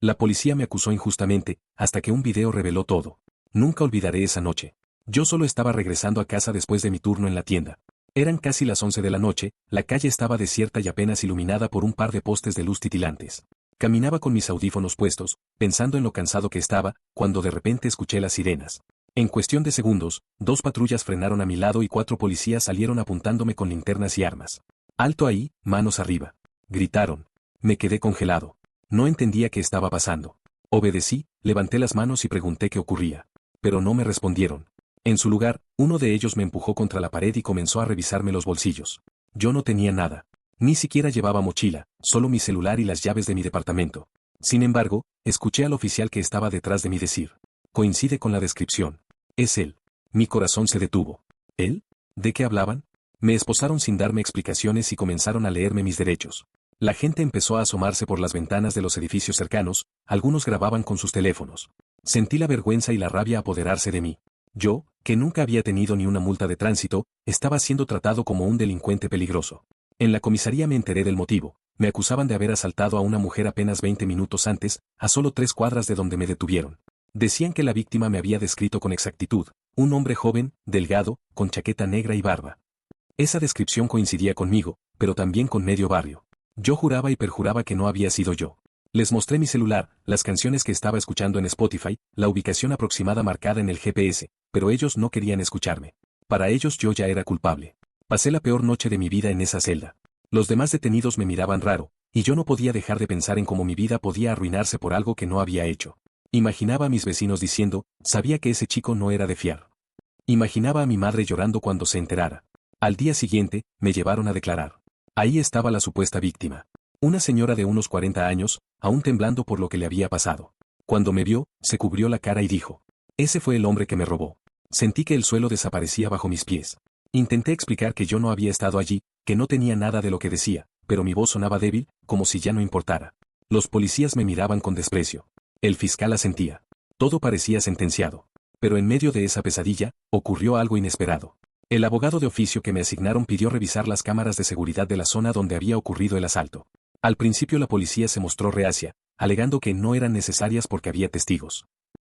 La policía me acusó injustamente, hasta que un video reveló todo. Nunca olvidaré esa noche. Yo solo estaba regresando a casa después de mi turno en la tienda. Eran casi las 11 de la noche, la calle estaba desierta y apenas iluminada por un par de postes de luz titilantes. Caminaba con mis audífonos puestos, pensando en lo cansado que estaba, cuando de repente escuché las sirenas. En cuestión de segundos, 2 patrullas frenaron a mi lado y 4 policías salieron apuntándome con linternas y armas. «¡Alto ahí, manos arriba!», gritaron. Me quedé congelado. No entendía qué estaba pasando. Obedecí, levanté las manos y pregunté qué ocurría. Pero no me respondieron. En su lugar, uno de ellos me empujó contra la pared y comenzó a revisarme los bolsillos. Yo no tenía nada. Ni siquiera llevaba mochila, solo mi celular y las llaves de mi departamento. Sin embargo, escuché al oficial que estaba detrás de mí decir: «Coincide con la descripción. Es él». Mi corazón se detuvo. ¿Él? ¿De qué hablaban? Me esposaron sin darme explicaciones y comenzaron a leerme mis derechos. La gente empezó a asomarse por las ventanas de los edificios cercanos, algunos grababan con sus teléfonos. Sentí la vergüenza y la rabia apoderarse de mí. Yo, que nunca había tenido ni una multa de tránsito, estaba siendo tratado como un delincuente peligroso. En la comisaría me enteré del motivo. Me acusaban de haber asaltado a una mujer apenas 20 minutos antes, a solo 3 cuadras de donde me detuvieron. Decían que la víctima me había descrito con exactitud: un hombre joven, delgado, con chaqueta negra y barba. Esa descripción coincidía conmigo, pero también con medio barrio. Yo juraba y perjuraba que no había sido yo. Les mostré mi celular, las canciones que estaba escuchando en Spotify, la ubicación aproximada marcada en el GPS, pero ellos no querían escucharme. Para ellos yo ya era culpable. Pasé la peor noche de mi vida en esa celda. Los demás detenidos me miraban raro, y yo no podía dejar de pensar en cómo mi vida podía arruinarse por algo que no había hecho. Imaginaba a mis vecinos diciendo: «Sabía que ese chico no era de fiar». Imaginaba a mi madre llorando cuando se enterara. Al día siguiente, me llevaron a declarar. Ahí estaba la supuesta víctima. Una señora de unos 40 años, aún temblando por lo que le había pasado. Cuando me vio, se cubrió la cara y dijo: «Ese fue el hombre que me robó». Sentí que el suelo desaparecía bajo mis pies. Intenté explicar que yo no había estado allí, que no tenía nada de lo que decía, pero mi voz sonaba débil, como si ya no importara. Los policías me miraban con desprecio. El fiscal asentía. Todo parecía sentenciado. Pero en medio de esa pesadilla, ocurrió algo inesperado. El abogado de oficio que me asignaron pidió revisar las cámaras de seguridad de la zona donde había ocurrido el asalto. Al principio la policía se mostró reacia, alegando que no eran necesarias porque había testigos.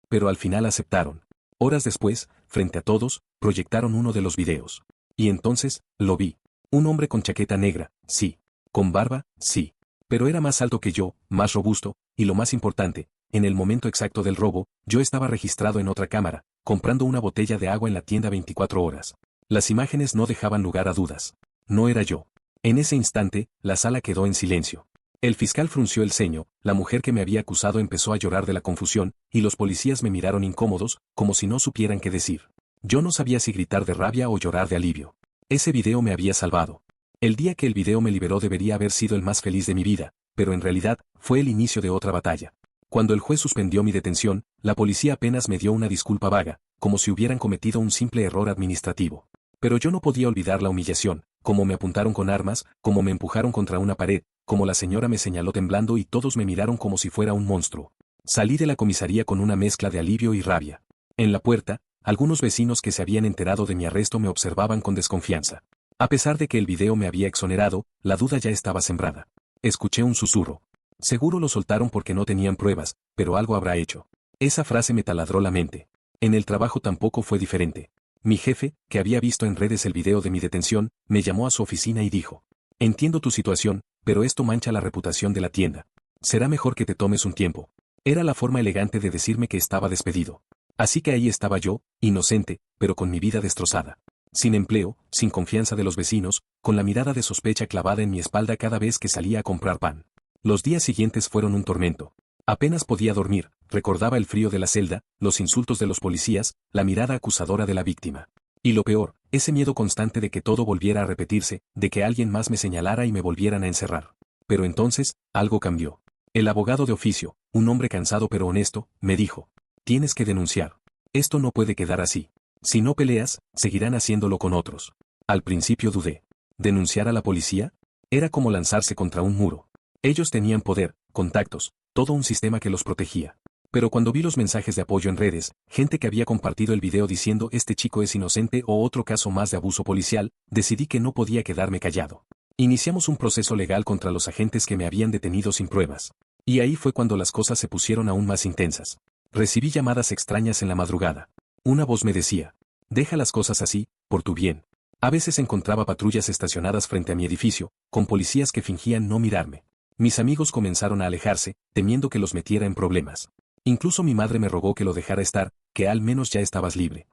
Pero al final aceptaron. Horas después, frente a todos, proyectaron uno de los videos. Y entonces, lo vi. Un hombre con chaqueta negra, sí. Con barba, sí. Pero era más alto que yo, más robusto, y lo más importante, en el momento exacto del robo, yo estaba registrado en otra cámara, comprando una botella de agua en la tienda 24 horas. Las imágenes no dejaban lugar a dudas. No era yo. En ese instante, la sala quedó en silencio. El fiscal frunció el ceño, la mujer que me había acusado empezó a llorar de la confusión, y los policías me miraron incómodos, como si no supieran qué decir. Yo no sabía si gritar de rabia o llorar de alivio. Ese video me había salvado. El día que el video me liberó debería haber sido el más feliz de mi vida, pero en realidad, fue el inicio de otra batalla. Cuando el juez suspendió mi detención, la policía apenas me dio una disculpa vaga, como si hubieran cometido un simple error administrativo. Pero yo no podía olvidar la humillación, como me apuntaron con armas, como me empujaron contra una pared, como la señora me señaló temblando y todos me miraron como si fuera un monstruo. Salí de la comisaría con una mezcla de alivio y rabia. En la puerta, algunos vecinos que se habían enterado de mi arresto me observaban con desconfianza. A pesar de que el video me había exonerado, la duda ya estaba sembrada. Escuché un susurro. Seguro lo soltaron porque no tenían pruebas, pero algo habrá hecho. Esa frase me taladró la mente. En el trabajo tampoco fue diferente. Mi jefe, que había visto en redes el video de mi detención, me llamó a su oficina y dijo: «Entiendo tu situación, pero esto mancha la reputación de la tienda. Será mejor que te tomes un tiempo». Era la forma elegante de decirme que estaba despedido. Así que ahí estaba yo, inocente, pero con mi vida destrozada. Sin empleo, sin confianza de los vecinos, con la mirada de sospecha clavada en mi espalda cada vez que salía a comprar pan. Los días siguientes fueron un tormento. Apenas podía dormir, recordaba el frío de la celda, los insultos de los policías, la mirada acusadora de la víctima. Y lo peor, ese miedo constante de que todo volviera a repetirse, de que alguien más me señalara y me volvieran a encerrar. Pero entonces, algo cambió. El abogado de oficio, un hombre cansado pero honesto, me dijo: «Tienes que denunciar. Esto no puede quedar así. Si no peleas, seguirán haciéndolo con otros». Al principio dudé. ¿Denunciar a la policía? Era como lanzarse contra un muro. Ellos tenían poder, contactos, todo un sistema que los protegía. Pero cuando vi los mensajes de apoyo en redes, gente que había compartido el video diciendo «este chico es inocente» o otro caso más de abuso policial, decidí que no podía quedarme callado. Iniciamos un proceso legal contra los agentes que me habían detenido sin pruebas. Y ahí fue cuando las cosas se pusieron aún más intensas. Recibí llamadas extrañas en la madrugada. Una voz me decía, deja las cosas así, por tu bien. A veces encontraba patrullas estacionadas frente a mi edificio, con policías que fingían no mirarme. Mis amigos comenzaron a alejarse, temiendo que los metiera en problemas. Incluso mi madre me rogó que lo dejara estar, que al menos ya estabas libre.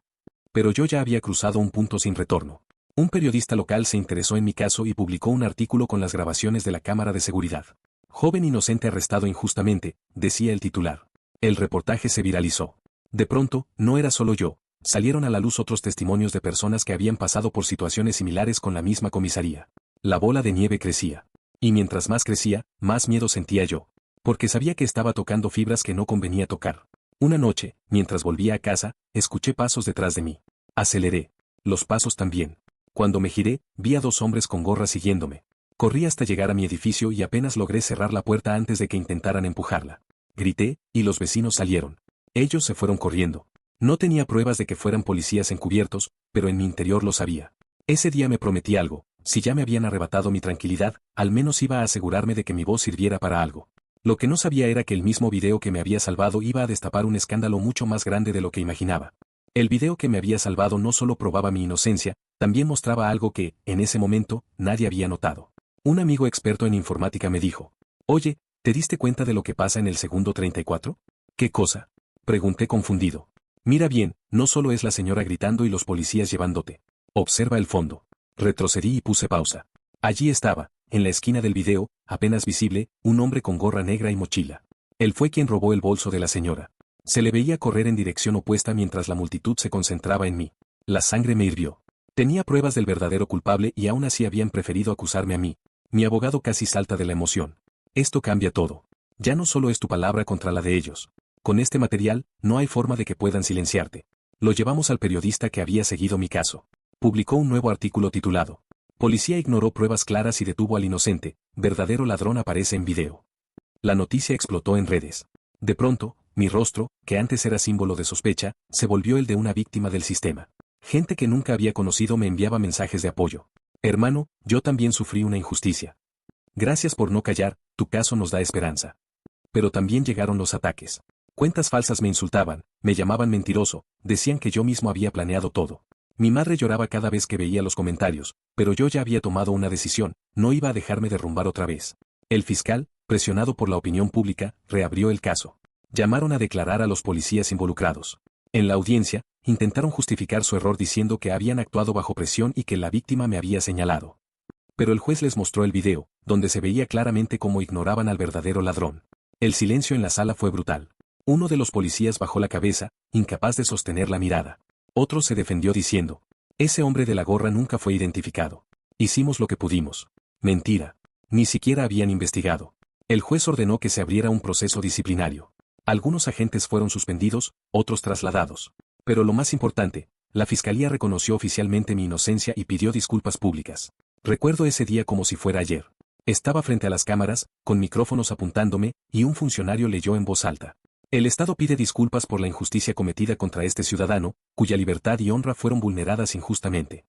Pero yo ya había cruzado un punto sin retorno. Un periodista local se interesó en mi caso y publicó un artículo con las grabaciones de la cámara de seguridad. Joven inocente arrestado injustamente, decía el titular. El reportaje se viralizó. De pronto, no era solo yo, salieron a la luz otros testimonios de personas que habían pasado por situaciones similares con la misma comisaría. La bola de nieve crecía. Y mientras más crecía, más miedo sentía yo. Porque sabía que estaba tocando fibras que no convenía tocar. Una noche, mientras volvía a casa, escuché pasos detrás de mí. Aceleré. Los pasos también. Cuando me giré, vi a 2 hombres con gorra siguiéndome. Corrí hasta llegar a mi edificio y apenas logré cerrar la puerta antes de que intentaran empujarla. Grité, y los vecinos salieron. Ellos se fueron corriendo. No tenía pruebas de que fueran policías encubiertos, pero en mi interior lo sabía. Ese día me prometí algo, si ya me habían arrebatado mi tranquilidad, al menos iba a asegurarme de que mi voz sirviera para algo. Lo que no sabía era que el mismo video que me había salvado iba a destapar un escándalo mucho más grande de lo que imaginaba. El video que me había salvado no solo probaba mi inocencia, también mostraba algo que, en ese momento, nadie había notado. Un amigo experto en informática me dijo, oye, ¿te diste cuenta de lo que pasa en el segundo 34? ¿Qué cosa? Pregunté confundido. Mira bien, no solo es la señora gritando y los policías llevándote. Observa el fondo. Retrocedí y puse pausa. Allí estaba, en la esquina del video, apenas visible, un hombre con gorra negra y mochila. Él fue quien robó el bolso de la señora. Se le veía correr en dirección opuesta mientras la multitud se concentraba en mí. La sangre me hirvió. Tenía pruebas del verdadero culpable y aún así habían preferido acusarme a mí. Mi abogado casi salta de la emoción. Esto cambia todo. Ya no solo es tu palabra contra la de ellos. Con este material, no hay forma de que puedan silenciarte. Lo llevamos al periodista que había seguido mi caso. Publicó un nuevo artículo titulado Policía ignoró pruebas claras y detuvo al inocente, verdadero ladrón aparece en video. La noticia explotó en redes. De pronto, mi rostro, que antes era símbolo de sospecha, se volvió el de una víctima del sistema. Gente que nunca había conocido me enviaba mensajes de apoyo. Hermano, yo también sufrí una injusticia. Gracias por no callar, tu caso nos da esperanza. Pero también llegaron los ataques. Cuentas falsas me insultaban, me llamaban mentiroso, decían que yo mismo había planeado todo. Mi madre lloraba cada vez que veía los comentarios, pero yo ya había tomado una decisión, no iba a dejarme derrumbar otra vez. El fiscal, presionado por la opinión pública, reabrió el caso. Llamaron a declarar a los policías involucrados. En la audiencia, intentaron justificar su error diciendo que habían actuado bajo presión y que la víctima me había señalado. Pero el juez les mostró el video, donde se veía claramente cómo ignoraban al verdadero ladrón. El silencio en la sala fue brutal. Uno de los policías bajó la cabeza, incapaz de sostener la mirada. Otro se defendió diciendo, ese hombre de la gorra nunca fue identificado. Hicimos lo que pudimos. Mentira. Ni siquiera habían investigado. El juez ordenó que se abriera un proceso disciplinario. Algunos agentes fueron suspendidos, otros trasladados. Pero lo más importante, la fiscalía reconoció oficialmente mi inocencia y pidió disculpas públicas. Recuerdo ese día como si fuera ayer. Estaba frente a las cámaras, con micrófonos apuntándome, y un funcionario leyó en voz alta. El Estado pide disculpas por la injusticia cometida contra este ciudadano, cuya libertad y honra fueron vulneradas injustamente.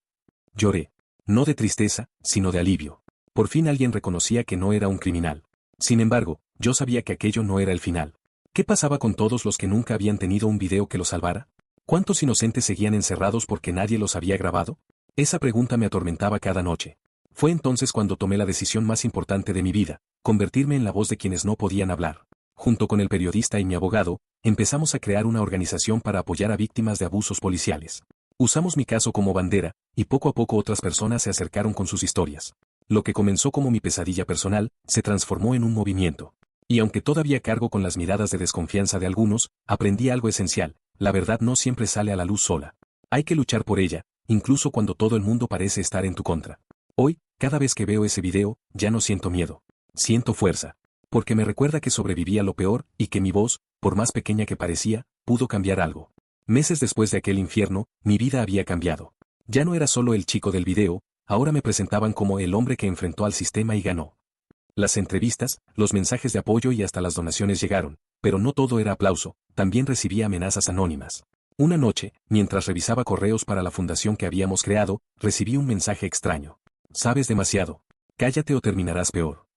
Lloré. No de tristeza, sino de alivio. Por fin alguien reconocía que no era un criminal. Sin embargo, yo sabía que aquello no era el final. ¿Qué pasaba con todos los que nunca habían tenido un video que los salvara? ¿Cuántos inocentes seguían encerrados porque nadie los había grabado? Esa pregunta me atormentaba cada noche. Fue entonces cuando tomé la decisión más importante de mi vida, convertirme en la voz de quienes no podían hablar. Junto con el periodista y mi abogado, empezamos a crear una organización para apoyar a víctimas de abusos policiales. Usamos mi caso como bandera, y poco a poco otras personas se acercaron con sus historias. Lo que comenzó como mi pesadilla personal, se transformó en un movimiento. Y aunque todavía cargo con las miradas de desconfianza de algunos, aprendí algo esencial: la verdad no siempre sale a la luz sola. Hay que luchar por ella, incluso cuando todo el mundo parece estar en tu contra. Hoy, cada vez que veo ese video, ya no siento miedo. Siento fuerza. Porque me recuerda que sobreviví a lo peor, y que mi voz, por más pequeña que parecía, pudo cambiar algo. Meses después de aquel infierno, mi vida había cambiado. Ya no era solo el chico del video, ahora me presentaban como el hombre que enfrentó al sistema y ganó. Las entrevistas, los mensajes de apoyo y hasta las donaciones llegaron, pero no todo era aplauso, también recibía amenazas anónimas. Una noche, mientras revisaba correos para la fundación que habíamos creado, recibí un mensaje extraño. Sabes demasiado. Cállate o terminarás peor.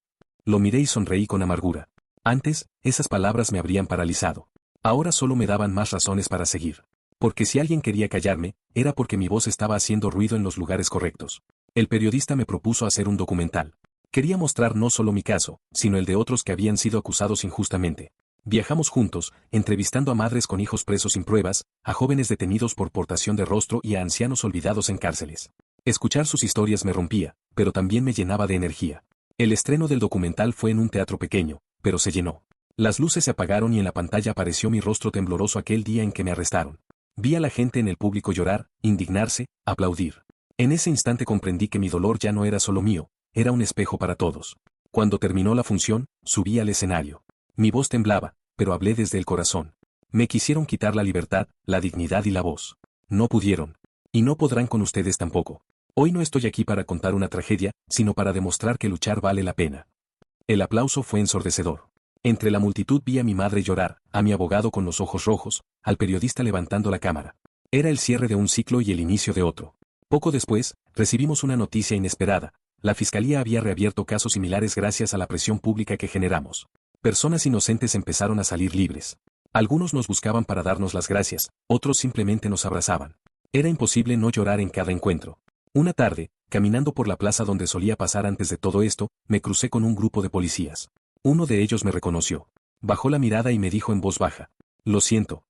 Lo miré y sonreí con amargura. Antes, esas palabras me habrían paralizado. Ahora solo me daban más razones para seguir. Porque si alguien quería callarme, era porque mi voz estaba haciendo ruido en los lugares correctos. El periodista me propuso hacer un documental. Quería mostrar no solo mi caso, sino el de otros que habían sido acusados injustamente. Viajamos juntos, entrevistando a madres con hijos presos sin pruebas, a jóvenes detenidos por portación de rostro y a ancianos olvidados en cárceles. Escuchar sus historias me rompía, pero también me llenaba de energía. El estreno del documental fue en un teatro pequeño, pero se llenó. Las luces se apagaron y en la pantalla apareció mi rostro tembloroso aquel día en que me arrestaron. Vi a la gente en el público llorar, indignarse, aplaudir. En ese instante comprendí que mi dolor ya no era solo mío, era un espejo para todos. Cuando terminó la función, subí al escenario. Mi voz temblaba, pero hablé desde el corazón. Me quisieron quitar la libertad, la dignidad y la voz. No pudieron. Y no podrán con ustedes tampoco. Hoy no estoy aquí para contar una tragedia, sino para demostrar que luchar vale la pena. El aplauso fue ensordecedor. Entre la multitud vi a mi madre llorar, a mi abogado con los ojos rojos, al periodista levantando la cámara. Era el cierre de un ciclo y el inicio de otro. Poco después, recibimos una noticia inesperada. La fiscalía había reabierto casos similares gracias a la presión pública que generamos. Personas inocentes empezaron a salir libres. Algunos nos buscaban para darnos las gracias, otros simplemente nos abrazaban. Era imposible no llorar en cada encuentro. Una tarde, caminando por la plaza donde solía pasar antes de todo esto, me crucé con un grupo de policías. Uno de ellos me reconoció. Bajó la mirada y me dijo en voz baja: "Lo siento".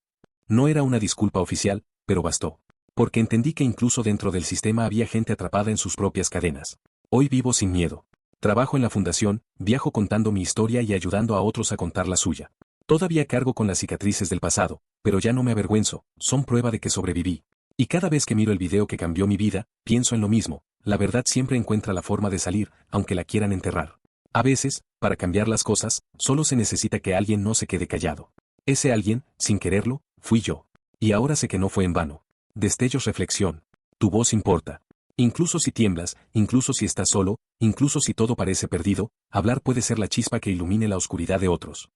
No era una disculpa oficial, pero bastó. Porque entendí que incluso dentro del sistema había gente atrapada en sus propias cadenas. Hoy vivo sin miedo. Trabajo en la fundación, viajo contando mi historia y ayudando a otros a contar la suya. Todavía cargo con las cicatrices del pasado, pero ya no me avergüenzo, son prueba de que sobreviví. Y cada vez que miro el video que cambió mi vida, pienso en lo mismo: la verdad siempre encuentra la forma de salir, aunque la quieran enterrar. A veces, para cambiar las cosas, solo se necesita que alguien no se quede callado. Ese alguien, sin quererlo, fui yo. Y ahora sé que no fue en vano. Destellos reflexión. Tu voz importa. Incluso si tiemblas, incluso si estás solo, incluso si todo parece perdido, hablar puede ser la chispa que ilumine la oscuridad de otros.